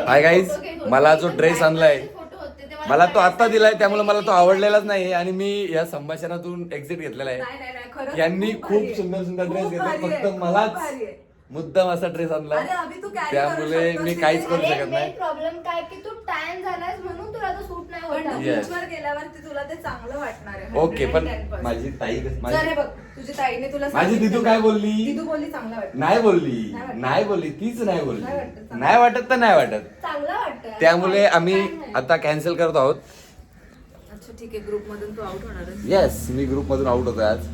Hi guys, मला जो dress आणलाय मला तो आता दिलाय, त्यामुळे मला तो आवडलेलाच नाही आणि मी या संभाषणातून एक्झिट घेतलेला आहे. यांनी खूप सुंदर सुंदर ड्रेस घेतले, फक्त मलाच मुद्दाम असा ड्रेस आणला, त्यामुळे मी काहीच करू शकत नाही. प्रॉब्लेम काय की तू टॅन झालास म्हणून तुला तो सूट नाही होत. बीचवर गेल्यावरती तुला ते चांगलं वाटणार आहे. ओके, पण माझी ताई बघ तुझी ताईने तुला माझी दिदू काय बोलली? दिदू बोलली चांगलं वाटतं. नाही बोलली, नाही बोलली, तीच नाही बोलली. नाही वाटत तर नाही वाटत, चांगलं वाटतं. त्यामुळे आम्ही आता कॅन्सल करत आहोत. अच्छा ठीक आहे, ग्रुप मधून तू आउट होणार आहेस. येस, मी ग्रुप मधून आउट होतोय आज.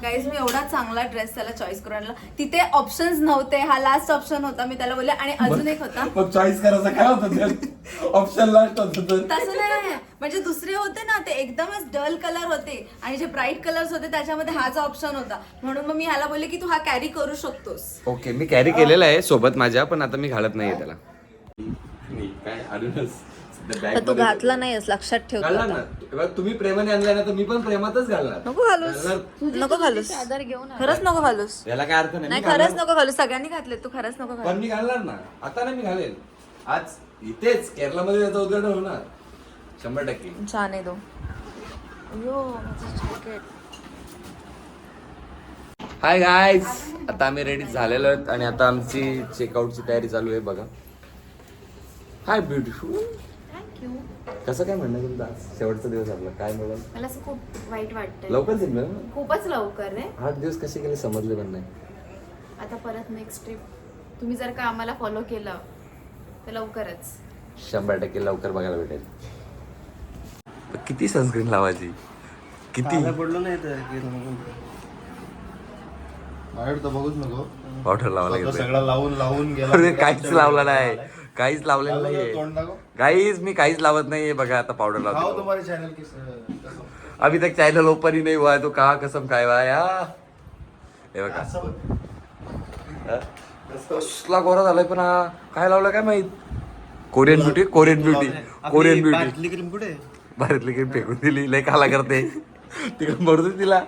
गाईज मी एवढा चांगला ड्रेस त्याला चॉईस करून आणला. तिथे ऑप्शन्स नव्हते, हा लास्ट ऑप्शन होता. मी त्याला बोलले आणि अजून एक होता. मग चॉईस करायचं काय होतं? ऑप्शन लास्ट होतं तर तसं नाही, म्हणजे दुसरे होते ना ते एकदमच डल कलर होते आणि जे ब्राईट कलर्स होते त्याच्यामध्ये हा जो ऑप्शन होता, म्हणून मग मी ह्याला बोलले की तू हा कॅरी करू शकतोस. ओके, मी कॅरी केलेला आहे सोबत माझ्या, पण आता मी घालत नाहीये त्याला. पण तू घातला नाहीस, लक्षात ठेव. घालणार ना, तुम्ही प्रेमाने आणलाय ना, तर मी पण प्रेमातच घालणार. नको घालूस, नको घालूस, खरंच नको घालूस. याला काय अर्थ नाही, खरंच नको घालूस. सगळ्यांनी घातले, तू खरंच नको पण घालूस. मी घालणार ना, आता नाही मी घालेल. आज इथेच केरलामध्ये त्याचं उद्घाटन होणार 100%. छान आहे तो. अयो, माझं जॅकेट. हाय गाईज, आता आम्ही रेडी झालेलो आहेत आणि आता आमची चेकआउटची तयारी चालू आहे. बघा, हाय ब्युटिफुल. कसं काय म्हणणं तुमचं? आज शेवटचा दिवस आपला, काय मिळालं? मला असं खूप वाईट वाटतंय. लवकर सिग्नल, खूपच लवकर रे. 8 दिवस कसे गेले समजले पण नाही. आता परत नेक्स्ट ट्रिप तुम्ही जर का आम्हाला फॉलो केलं तर लवकरच 100% लवकर बघायला भेटेल. किती सनस्क्रीन लावायची, किती पडलो नाही तर बाहेर तर बघूच नको. पावडर लावायला घेतोय. सगळं लावून लावून गेला. अरे काहीच लावलं नाही, काहीच लावलेलं नाहीये तोंड दाखव. गाईज, मी काहीच लावत नाहीये. बघा आता पावडर खाओ लावतो. तुम्हारे चैनल की अभी तक चॅनल ओपन ही नहीं हुआ है, तो कहा कसम काय या. हे बघा, कसला गोरा झालाय, पण हा काय लावलं काय माहित. Korean beauty, Korean beauty, Korean beauty. Cream कुठे? भारतली क्रीम फेकून दिली, लय खाला करते तिकडे मरू दे तिला.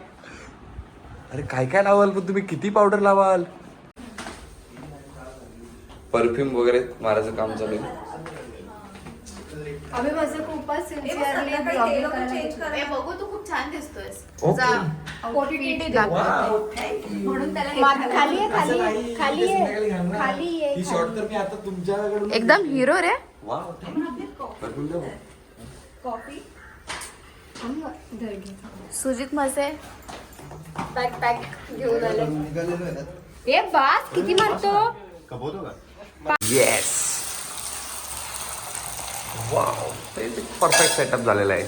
अरे काय काय लावाल, पण तुम्ही किती पावडर लावाल. परफ्यूम वगैरे मारायचं काम चालू आहे. अभि माझं खूपच सिन्सिअरली बघू, तू खूप छान दिसतोयस. म्हणून त्याला खाली आहे, खाली आहे, खाली आहे, खाली आहे. ही शॉर्ट तर मी आता तुमच्याकडून एकदम हिरो रे. वाव, परफ्यूम द्या. कॉफी सुजित मसे पॅक पॅक घेऊन आले. निघालेलो आहे ना. ए बास, किती मारतो. कपवतो का? येस, वाव, परफेक्ट सेटअप झालेला आहे.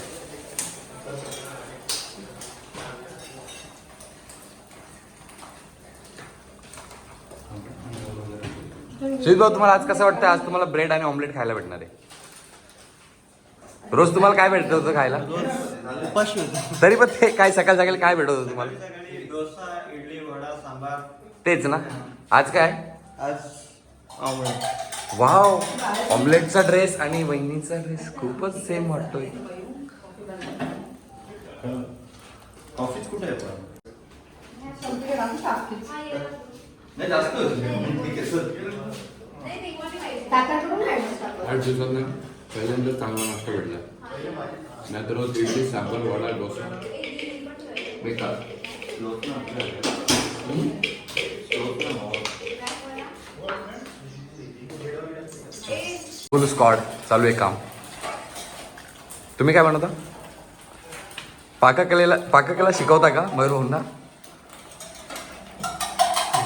सुजित भाऊ, तुम्हाला आज कसं वाटतं? आज तुम्हाला ब्रेड आणि ऑमलेट खायला भेटणार आहे. रोज तुम्हाला काय भेटत होतं खायला? उपाशी होतो. तरी पण ते काय सकाळ सकाळी काय भेटत होतं तुम्हाला? डोसा, इडली, वडा, सांबार. तेच ना. आज काय? आज आवड. वाव, ऑमलेटचा ड्रेस आणि वहिनीचा ड्रेस खूपच सेम वाटतोय. ऑफिस कुठे आहे पण? नाही जास्त ठीक आहे सर. 8 दिवसात पहिल्यांदा चांगला नाश्ता भेटला. नाहीतर रोज इडली, सांबार, वडा, डोसा बेकार. फुल स्क्वॉड चालू आहे काम. तुम्ही काय बनवता? पाककला शिकवता का मयूर भाऊंना?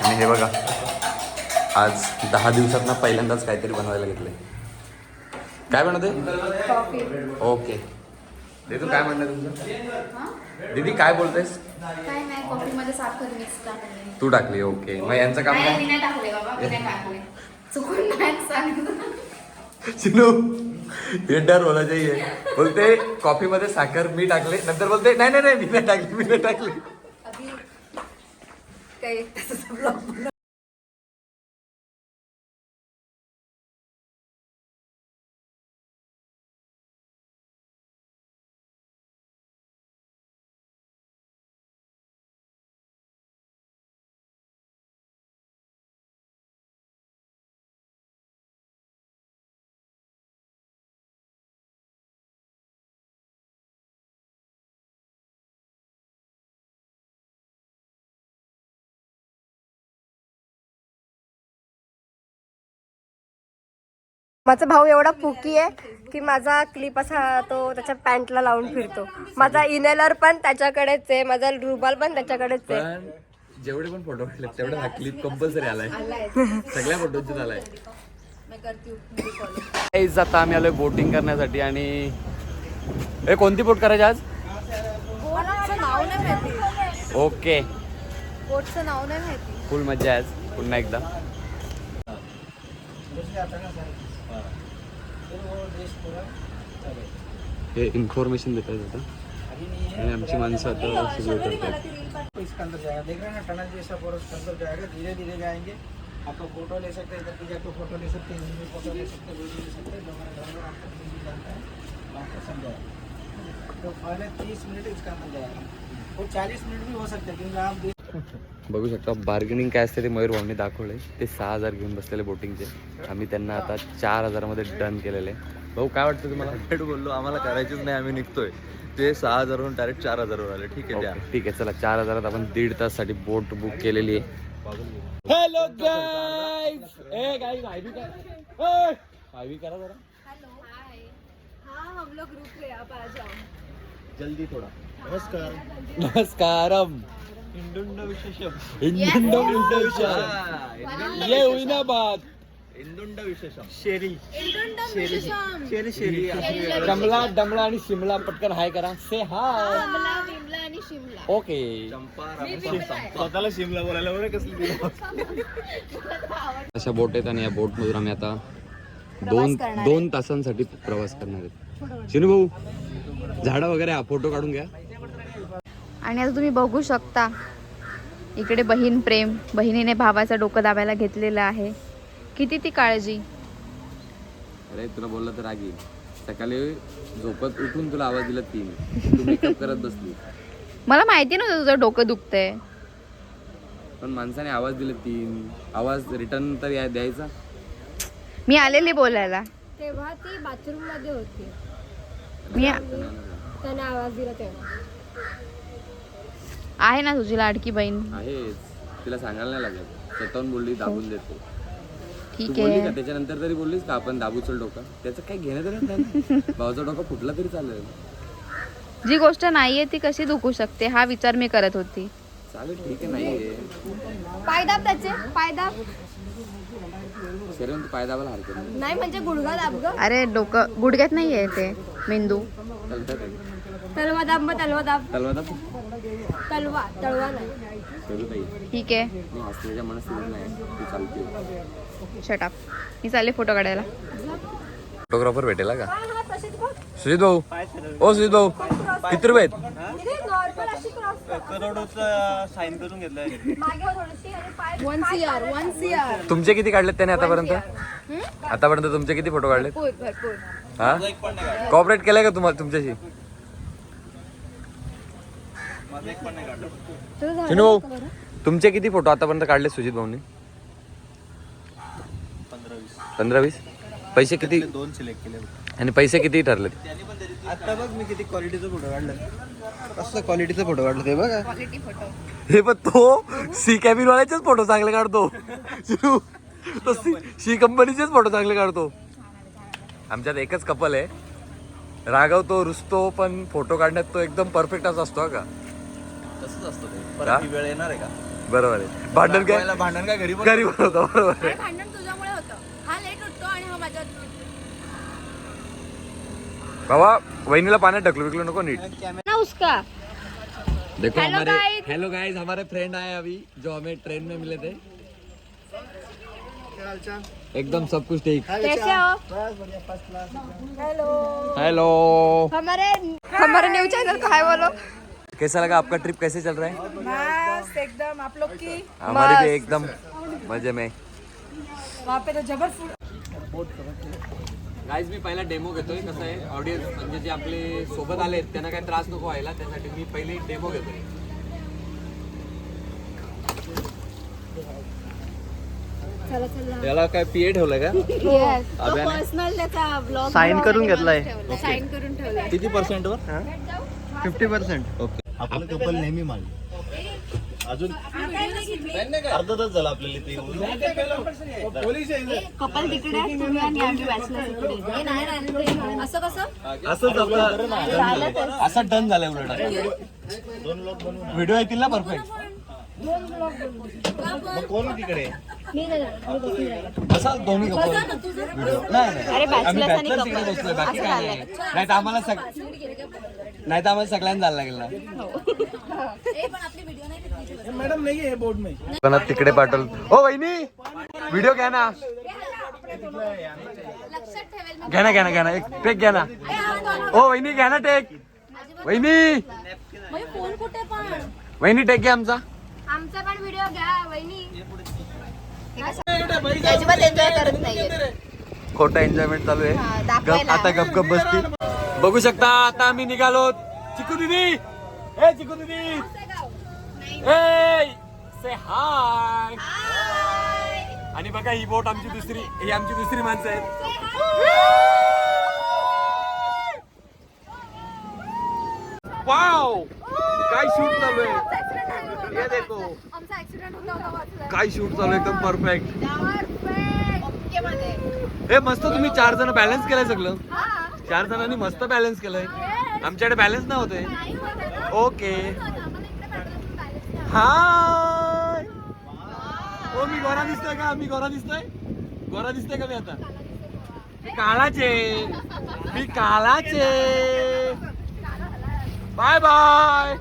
आणि हे बघा, आज 10 दिवसात ना पहिल्यांदाच काहीतरी बनवायला घेतलंय. काय बनवते? ओके दीदी, काय म्हणणं तुमचं? दीदी काय बोलतेस? काय नाही, कॉफी मध्ये साखर मिक्स टाकली. तू टाकली, ओके. मग यांचं काम नाही, मी काय? नाही टाकले बाबा, मी नाही टाकले. चुकून नाही सांगितलं. चिनू ये डर होना चाहिए. बोलते कॉफी मध्ये साखर मी टाकले, नंतर बोलते नाही नाही नाही, मी नाही टाकली, मी नाही टाकली. काही माझा भाऊ एवढा पुकी आहे की माझा क्लिप असा तो त्याच्या पॅन्टला लावून फिरतो. माझा इनेलर पण त्याच्याकडेच आहे, माझा रुमाल पण त्याच्याकडेच आहे. पण जेवढे पण फोटो काढले तेवढा हा क्लिप कंपल्सरी आलाय सगळ्या फोटोचे आलाय. Guys, आता आम्ही आलोय बोटिंग करण्यासाठी आणि कोणती बोट करायची आज? बोटचं नाव नाही माहिती. ओके, बोटचं नाव नाही माहिती. फुल मजा आहे आज पुन्हा एकदा. हे इन्फॉर्मेशन देतात आता आणि आमची माणसं आता सगळं करतात. इसके अंदर जाएगा, देख रहे हैं ना टनल जैसा फॉरेस्ट अंदर जाएगा, धीरे धीरे जाएंगे. आपको फोटो ले सकते हैं, इधर की जाके फोटो ले सकते हैं, इधर फोटो ले सकते हैं, वीडियो ले सकते हैं. डोंगर आपको हिंदी जानता है, आपको समझाएगा. तो पहले 30 मिनट इसका अंदर जाएगा, वो 40 मिनट भी हो सकते हैं क्योंकि आप बघू शकता बार्गेनिंग काय असते ते मयूर भाऊंनी दाखवले. ते 6,000 घेऊन बसलेले बोटिंगचे. आम्ही त्यांना आता 4,000 मध्ये डन केलेले. भाऊ काय वाटतं तुम्हाला? भेट बोललो आम्हाला करायचीच नाही, आम्ही निघतोय. ते 6,000 वरून डायरेक्ट 4,000 वर आले. ठीक आहे द्या. ठीक आहे चला 4,000 आपण 1.5 तास साठी बोट बुक केलेली आहे. हॅलो गाईज, ए गाईज हाय भी करा जरा. हाँ हम लोग ग्रुप पे आप आ जाओ. जल्दी थोडा. नमस्कारम. इंडुंड विशेषम. इंडुंड विशेषम. ये हुई ना बात. इंडुंड विशेषम. शेरी शेरी शेरी कमला डमला आणि शिमला पटकन हाय करा. से हाय. कमला विमला आणि शिमला. ओके. स्वतःला शिमला बोलायला बरं कसली. अशा बोट आहेत आणि या बोट मधून आम्ही आता दोन तासांसाठी प्रवास करणार आहेत. शिनू भाऊ झाडं वगैरे फोटो काढून घ्या. आणि आता तुम्ही बघू शकता इकडे बहीण प्रेम, बहिणीने भावाचं डोकं दाबायला घेतलेलं आहे. किती ती काळजी. अरे तुला बोललं तर रागी. सकाळी झोपत उठून तुला आवाज दिला 3. तू मेकअप करत बसली. मला माहिती नव्हतं तुझं डोकं दुखतंय. पण माणसाने आवाज दिले 3. आवाज रिटर्न तर द्यायचा. मी आलेली बोलायला. तेव्हा ती बाथरूम मध्ये होती, मी त्याने आवाज दिला तेव्हा. आहे ना तुझी लाडकी बहीण. आहेच, तिला सांगायला नाही लागत. स्वतःहून बोलली दाबून देतो. तू ठीक बोलली आहे. का त्याच्यानंतर तरी बोललीस का आपण दाबू चल डोका? त्याचं काय घेणं तरी नाही. भावाचा डोका फुटला तरी चालेल. जी गोष्ट नाहीये ती कशी दुखू शकते हा विचार मी करत होती. चालेल ठीक आहे. नाहीये पाय दाब त्याचे, पाय दाब. शरीर पाय दाबायला हरकत नाही. नाही म्हणजे गुडघा दाब ग. अरे डोकं गुडघ्यात नाहीये ते मेंदू. चालतं ते. तलवा दाब मग तलवा दाब. तलवा दाब. तळवा नाही. करू ताई. ठीक आहे. मी हसण्याच्या मनस्थितीत नाही. ती चालते. Shut up. मी चालले फोटो काढायला. फोटोग्राफर भेटेल का? सुजित भाऊ. ओ सुजित भाऊ किती रुपये आहेत? करोडोचं साईन करून घेतलंय. 1 CR. तुमचे किती काढलेत त्याने आतापर्यंत? आतापर्यंत तुमचे किती फोटो काढले? भरपूर. हा कॉपरेट केलंय का तुम्हाला तुमच्याशी? माझं एक पण नाही काढलं. चिनू भाऊ तुमचे किती फोटो आतापर्यंत काढले सुजित भाऊनी? 15-20. पैसे किती? 2 सिलेक्ट केले. आणि पैसे किती ठरले? आता बघ मी किती क्वालिटीचा फोटो काढला. कसं क्वालिटीचा फोटो काढला ते बघा. हे पण तो सी कॅबिन वाल्याचेच फोटो चांगले काढतो. चिनू, तो सी कंपनीचेच फोटो चांगले काढतो. आमच्यात एकच कपल आहे. रागवतो रुसतो पण फोटो काढण्यात तो एकदम परफेक्टच असतो का? तसंच असतं ते. हा? परत ही वेळ येणार आहे का? बरोबर आहे. भांडण काय भांडण काय घरी घरी पण होतं. बरोबर आहे. आणि भांडण तुझ्यामुळे होतं. हा लेट उठतो आणि हा माझ्या. बाबा वहिनीला पाण्यात ढकलू विकलू नको नीट. ना उसका. देखो Hello हमारे guys. हेलो गाइस हमारे फ्रेंड आए अभी जो हमें ट्रेन में मिले थे. एकदम सब कुछ ठीक. कैसे हो? हेलो हमारे न्यू चैनल का है बोलो. कैसा लगा आपका ट्रिप? कैसे चल रहा है? मस्त एकदम. आप लोग की हमारी भी एकदम मजे में. वहाँ पे तो जबरदस्त. गाईज मी पहिला डेमो घेतोय. कसं आहे ऑडियन्स म्हणजे जे आपले सोबत आले त्यांना काही त्रास नको व्हायला त्यासाठी मी पहिले डेमो घेतोय. याला काय पीए ठेवलंय का? पर्सनल त्याचा ब्लॉग साईन करून घेतलाय. साईन करून ठेवलाय. किती % वर? 50%. ओके. आपलं कपल नेहमी मागे. अजून अर्धा तास झाला आपल्याला ते येऊन. कपल तिकडे आहे, तुम्ही आणि आम्ही बॅचलर इकडे. असं कसं असंच आपलं असं डन झालंय उलट. व्हिडिओ येतील ना परफेक्ट. मग कोण तिकडे असं दोन्ही व्हिडिओ अरे नाही आम्ही bachelors आणि bachelors तिकडे couple. बसलोय, बाकी असं काय नाही. नाही तर आम्हाला सगळ्यांना जायला लागेल ना. मैडम नहीं है बोर्ड में. पण तिकडे पाठवलं. ओ वहिनी व्हिडिओ घ्या ना. घ्या ना एक टेक घ्या ना. ओ वहिनी घ्या ना टेक. वहिनी फोन कुठे पण वहिनी टेक घ्या आमचा. आमचा पण व्हिडिओ घ्या वहिनी. अजिबात एन्जॉय करत नाहीये. खोटा एन्जॉयमेंट चालू आहे. दाखवायला. आता गप बसतील. बघू शकता आता आम्ही निघालो. चिकू दीदी ए चिकू दीदी ए से हाय. आणि बघा ही बोट आमची दुसरी माणसं आहेत. वाव काय शूट चालू आहे. ये देखो आमचा ऍक्सिडेंट होता काय शूट चालू आहे एकदम परफेक्ट. हे मस्त तुम्ही 4 जण बॅलन्स केलंय सगळं. 4 जणांनी मस्त बॅलन्स केलंय. आमच्याकडे बॅलन्स नव्हते. Okay hi. ओ मी गोरा दिसतोय का. गोरा दिसतोय का मी आता. मी काळाचे. Bye bye.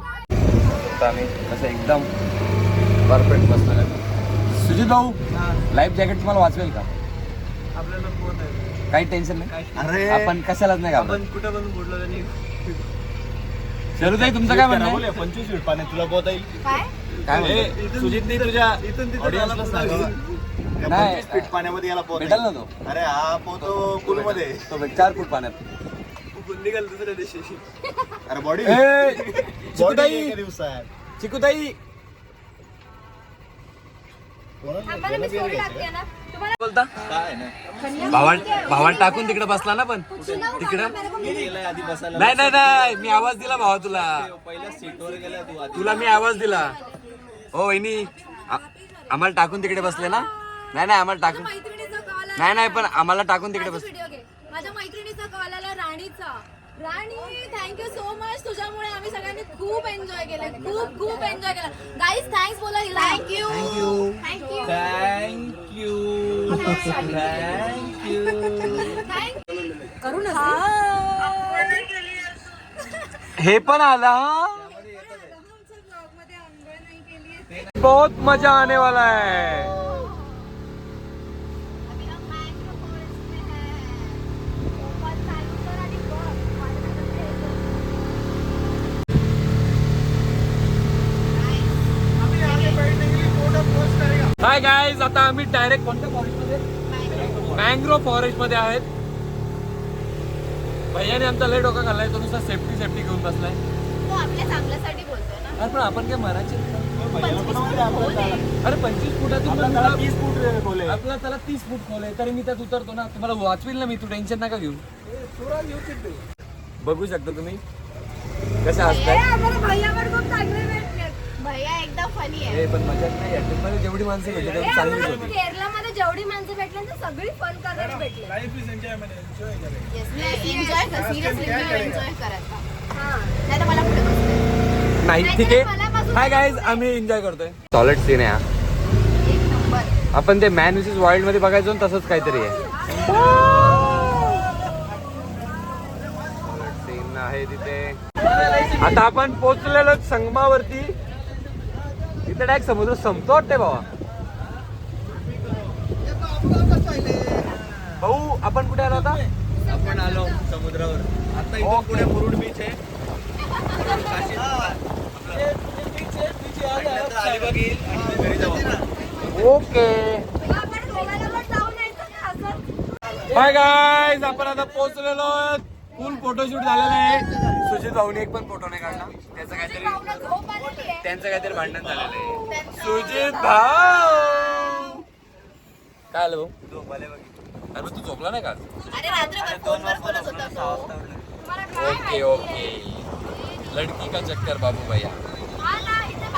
आम्ही असं एकदम परफेक्ट बसणार. सुजित भाऊ लाईफ जॅकेट तुम्हाला वाचवेल का. आपल्याला पोत आहे. काही टेन्शन नाही. अरे आपण कशालाच नाही घाबरत. आपण कुठे पण बुडलो नाही. चलो ताई तुमचं काय म्हणणं आहे? 25 फीट पाण्यात तुला पोहता येईल. काय म्हणतो? सुजितने तुझ्या इथून ऑडियन्सला सांगा. त्या नाही. 25 फीट पाण्यामध्ये याला पोहता भेटेल ना येईल. तो. अरे हा पोहतो पूल मध्ये. तो 4 फूट पाण्यात. निघाल दुसऱ्या दिवशी. अरे बॉडी चिकुताई दिवसात चिकुताई बोलता भावाला टाकून तिकडे बसला ना. पण तिकडं आधी बसायला नाही मी आवाज दिला भावा तुला. पहिल्या सीटवर गेला तू आधी. तुला मी आवाज दिला. हो वहिनी आम्हाला टाकून तिकडे बसले ना. नाही आम्हाला टाकून नाही पण आम्हाला टाकून तिकडे बस. माझ्या मैत्रिणीचा कॉल आला राणीचा. राणी थँक्यू सो मच. तुझ्यामुळे आम्ही सगळ्यांनी खूप एन्जॉय केलं. खूप एन्जॉय केलं. गाईज थँक्स बोला. थँक्यू. करू ना. हे पण आला. बहुत मजा आने वाला है. हाय गाईज आता आम्ही डायरेक्ट कोणत्या फॉरेस्ट मध्ये मँग्रोव्ह फॉरेस्ट मध्ये आहेत. भैयाने आमचा लय डोका घालाय. तो नुसता सेफ्टी घेऊन बसलाय. तो आपल्या चांगल्यासाठी बोलतोय ना. अरे पण आपण काय मराठी. अरे 25 फुटातून त्याला 30 फूट बोले. आपला त्याला 30 फूट खोल आहे. तरी मी त्यात उतरतो ना. तुम्हाला वाचविल ना मी. तू टेन्शन नका घेऊ. बघू शकता तुम्ही कशा असतात. भैया एकदम फनी आहे. हे पण मजा नाही. मध्ये जेवढी माणसं भेटली तेवढी चांगलीच होती. केरलामध्ये जेवढी माणसं भेटली ना सगळी फन करायला भेटली. Life is enjoyment. Enjoy enjoy कर. सिरियसली एन्जॉय करायचा. नाही तर मला पुढे बसते. नाही ठीक आहे. हाय गाईज आम्ही एन्जॉय करतोय. सॉलिड सीन आहे हा. एक नंबर. आपण ते मॅन विसेस वाईल्ड मध्ये बघायचो ना तसंच काहीतरी आहे. सीन आहे तिथे. आता आपण पोहोचलेलो संगमावरती. तिथे डायरेक्ट समुद्र संपतो वाटते भावा. भाऊ आपण कुठे आलो होता. आपण आलो समुद्रावर. आता इथून पुढे मुरुड बीच आहे. अलिबाग येईल आणि घरी जाऊ. ओके हाय गाईज आपण आता पोहोचलेलो. फुल फोटोशूट झालेला आहे. सुजित भाऊने एक पण फोटो नाही काढला. त्यांचं काहीतरी भांडण झालेलं आहे. सुजित भाऊ काय आलं भाऊ. अरे तू झोपला नाही का. अरे रात्रभर फोनवर बोलत होता तो. ओके लडकी का चक्कर बाबू भैया.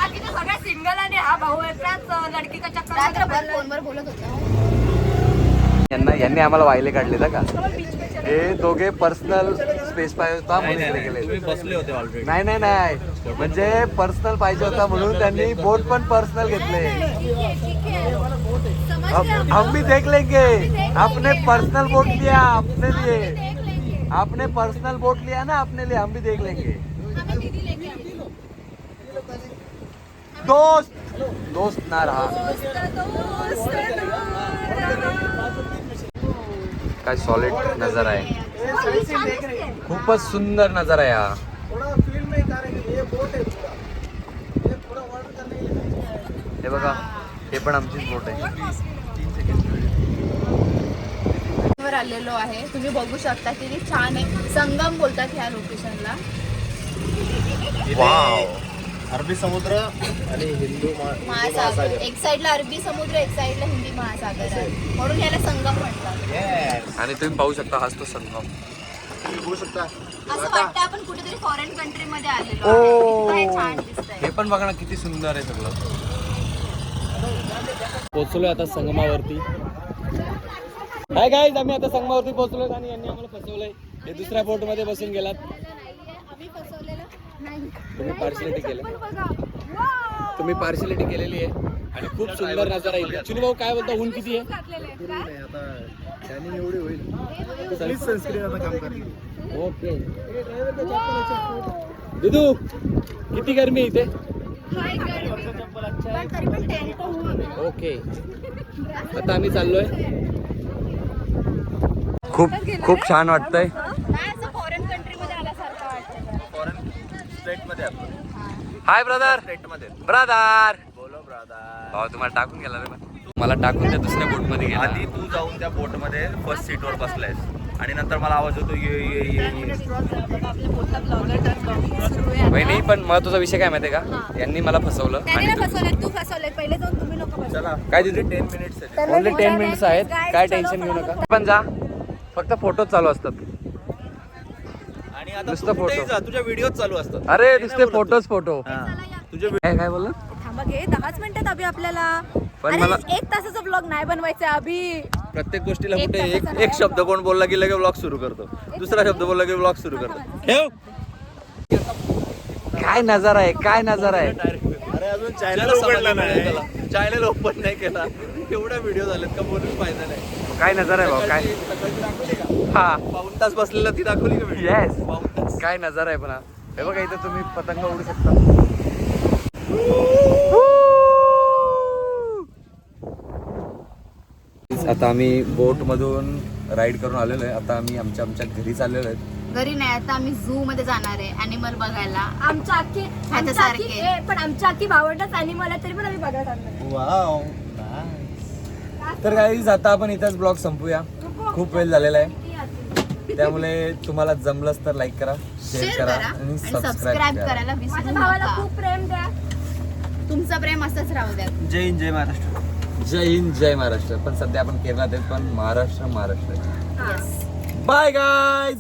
बाकीचे सगळे सिंगल आणि हा भाऊ एकटाच लडकीचा चक्कर रात्रभर फोनवर बोलत होता. यांनी आम्हाला वाहिले काढले का हे दोघे पर्सनल स्पेस पाहिजे होता म्हणून इकडे गेले. तुम्ही बसले होते ऑलरेडी. नाही नाही नाही म्हणजे पर्सनल पाहिजे होता म्हणून त्यांनी बोट पण पर्सनल घेतले. हम भी देख लेंगे. आपने पर्सनल बोट लिया अपने लिए. आपने पर्सनल बोट लिया ना अपने लिए. हम भी देख लेंगे. दोस्त ना रहा. काय सॉलिड नजारा आहे. खूपच सुंदर नजारा आहे हा. थोड़ा फील्ड में करेंगे. ये बोट है पूरा. ये पूरा वाटर करने के लिए. हे बघा हे पण आमचीच बोट आहे. वर आलेलो आहे. तुम्ही बघू शकता किती छान आहे. संगम बोलतात ह्या लोकेशनला. अरबी समुद्र आणि हिंदू महासागर. एक साइडला अरबी समुद्र, एक साइडला हिंदी महासागर आहे, म्हणून याला संगम म्हणतात. आणि तुम्ही पाहू शकता हाच तो संगम. बघू शकता. असं वाटतं आपण कुठेतरी फॉरेन कंट्री मध्ये आलेलो ओ. आहे. काय छान दिसतंय. हे पण बघा ना किती सुंदर आहे सगळं. पोहोचलोय आता संगमावरती. हाय गाईज, आम्ही आता संगमावरती पोहोचलोय आणि यांनी आम्हाला फसवलंय. हे दुसऱ्या बोट मध्ये बसून गेलात. आम्ही फसवलेलं नाही. तुम्ही पार्शलिटी केलं. तुम्ही पार्शलिटी केलेली आहे आणि खूप सुंदर नजारा येईल. चुनू भाऊ काय बोलता, ऊन किती आहे? एवढी होईल. सनस्क्रीन आता काम करते. ओके दुदू किती गरमी आहे इथे? ओके आता आम्ही चाललोय. खूप छान वाटतंय. नाही, असं फॉरेन कंट्री मध्ये आल्यासारखं वाटतं. फॉरेन स्टेट मध्ये आपण. Hi brother. स्टेट मध्ये. ब्रदर बोलो ब्रदर. भाऊ तुम्हाला टाकून गेला रे. मला टाकून त्या दुसऱ्या बोट मध्ये गेला. आधी तू जाऊन त्या बोट मध्ये फर्स्ट सीट वर बसलायस आणि नंतर मला आवाज होतो ये ये ये ये. वहिनी पण महत्वाचा विषय काय माहितीये का, यांनी मला फसवलं. त्याने ना फसवलेत, तू फसवलेत. पहिले जाऊन तुम्ही लोक फसवले. चला काय दिली? 10 मिनिट्स. ओनली 10 मिनिट्स आहेत. काय टेन्शन घेऊ नका. पण जा, फक्त फोटोच चालू असतात. आणि आता नुसतं तू कुठेही photo. जा, तुझ्या व्हिडिओ चालू असतात. अरे ते नुसते नाही बोलत फोटोच फोटो. तू. हा. तुझे काय बोलला? थांबा घे, 10च मिनिटात अभि आपल्याला. पण अरे, मला 1 तासाचा ब्लॉग नाही बनवायचा अभि. प्रत्येक गोष्टीला एक कुठे तासाचा एक शब्द कोण बोलला की लगे ब्लॉग सुरू करतो. दुसरा शब्द बोलला की ब्लॉग सुरू करतो. ठेव. काय नजारा आहे, काय नजारा आहे. अरे अजून चॅनल उघडला नाही. चॅनल ओपन नाही केला. एवढ्या व्हिडिओ झालेत का बोलून फायदा नाही. काय नजारा आहे भाऊ. काय सकाळची दाखवली का? हा पाऊण तास बसलेला ती दाखवली का व्हिडिओ? येस. पाऊण तास. काय नजारा आहे पण हा. हे बघा इथं तुम्ही पतंग उडू शकता. आता आम्ही बोट मधून राईड करून आलेलो आहे. आता आम्ही आमच्या घरी चाललेलो आहेत. घरी नाही, आता आम्ही झू मध्ये जाणार आहे अॅनिमल बघायला. आमच्या अख्खी ह्याच्यासारखे. पण आमच्या अख्खी भावंडच अॅनिमल आहे, तरी पण आम्ही बघायला चाललोय. वाव. तर गाईज आता आपण इथंच ब्लॉग संपूया. खूप वेळ झालेला आहे, त्यामुळे तुम्हाला जमलंच तर लाईक करा, शेअर करा आणि सबस्क्राईब करायला विसरू माझ्या भावाला नका. खूप प्रेम द्या. तुमचं प्रेम असंच राहू द्या. जय हिंद जय महाराष्ट्र. जय हिंद जय महाराष्ट्र. पण सध्या आपण केरळात आहेत, पण महाराष्ट्र Yes. Bye guys.